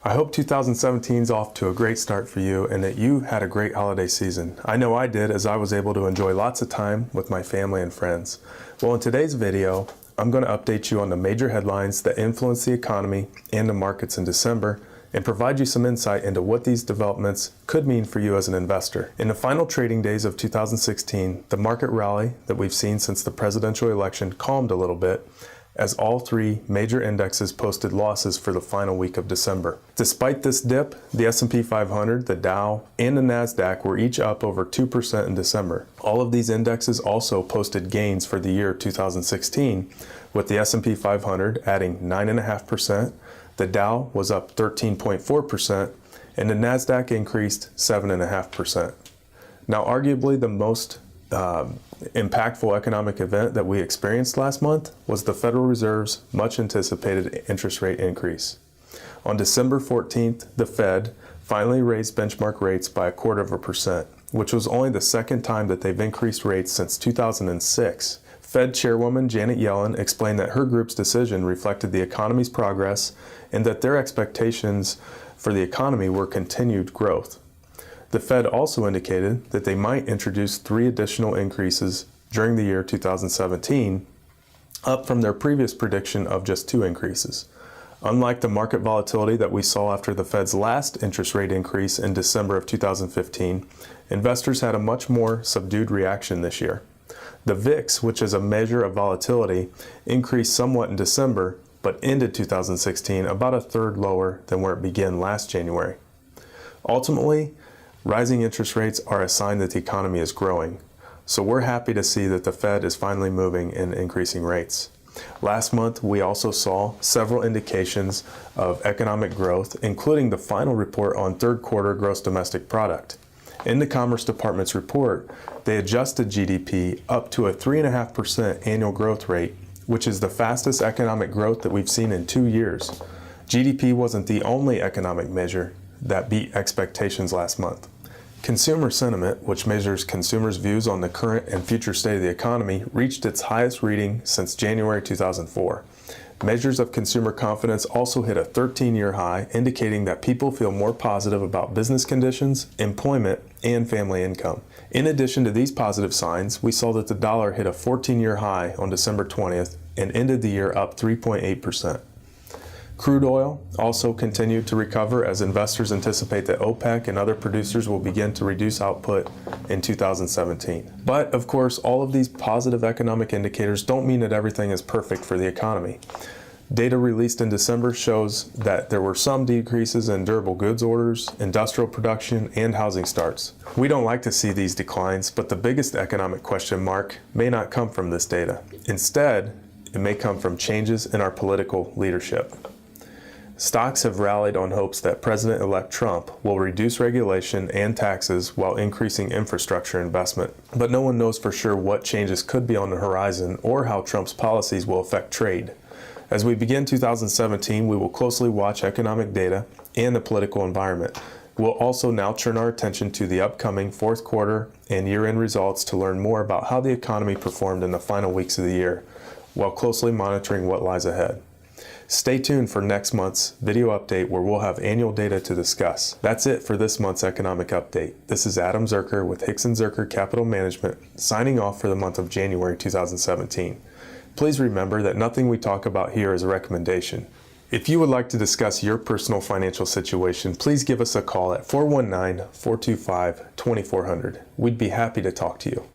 I hope 2017 is off to a great start for you and that you had a great holiday season. I know I did, as I was able to enjoy lots of time with my family and friends. Well, in today's video, I'm going to update you on the major headlines that influence the economy and the markets in December and provide you some insight into what these developments could mean for you as an investor. In the final trading days of 2016, the market rally that we've seen since the presidential election calmed a little bit, as all three major indexes posted losses for the final week of December. Despite this dip, the S&P 500, the Dow, and the NASDAQ were each up over 2% in December. All of these indexes also posted gains for the year 2016, with the S&P 500 adding 9.5%, the Dow was up 13.4%, and the NASDAQ increased 7.5%. Now, arguably the most impactful economic event that we experienced last month was the Federal Reserve's much anticipated interest rate increase. On December 14th, the Fed finally raised benchmark rates by 0.25%, which was only the second time that they've increased rates since 2006. Fed Chairwoman Janet Yellen explained that her group's decision reflected the economy's progress and that their expectations for the economy were continued growth. The Fed also indicated that they might introduce 3 additional increases during the year 2017, up from their previous prediction of just 2 increases. Unlike the market volatility that we saw after the Fed's last interest rate increase in December of 2015, investors had a much more subdued reaction this year. The VIX, which is a measure of volatility, increased somewhat in December, but ended 2016 about a third lower than where it began last January. Ultimately, rising interest rates are a sign that the economy is growing, so we're happy to see that the Fed is finally moving and increasing rates. Last month, we also saw several indications of economic growth, including the final report on third quarter gross domestic product. In the Commerce Department's report, they adjusted GDP up to a 3.5% annual growth rate, which is the fastest economic growth that we've seen in 2 years. GDP wasn't the only economic measure that beat expectations last month. Consumer sentiment, which measures consumers' views on the current and future state of the economy, reached its highest reading since January 2004. Measures of consumer confidence also hit a 13-year high, indicating that people feel more positive about business conditions, employment, and family income. In addition to these positive signs, we saw that the dollar hit a 14-year high on December 20th and ended the year up 3.8%. Crude oil also continued to recover as investors anticipate that OPEC and other producers will begin to reduce output in 2017. But, of course, all of these positive economic indicators don't mean that everything is perfect for the economy. Data released in December shows that there were some decreases in durable goods orders, industrial production, and housing starts. We don't like to see these declines, but the biggest economic question mark may not come from this data. Instead, it may come from changes in our political leadership. Stocks have rallied on hopes that President-elect Trump will reduce regulation and taxes while increasing infrastructure investment. But no one knows for sure what changes could be on the horizon or how Trump's policies will affect trade. As we begin 2017, we will closely watch economic data and the political environment. We'll also now turn our attention to the upcoming fourth quarter and year-end results to learn more about how the economy performed in the final weeks of the year, while closely monitoring what lies ahead. Stay tuned for next month's video update where we'll have annual data to discuss. That's it for this month's economic update. This is Adam Zuercher with Hixon Zuercher Capital Management, signing off for the month of January 2017. Please remember that nothing we talk about here is a recommendation. If you would like to discuss your personal financial situation, please give us a call at 419-425-2400. We'd be happy to talk to you.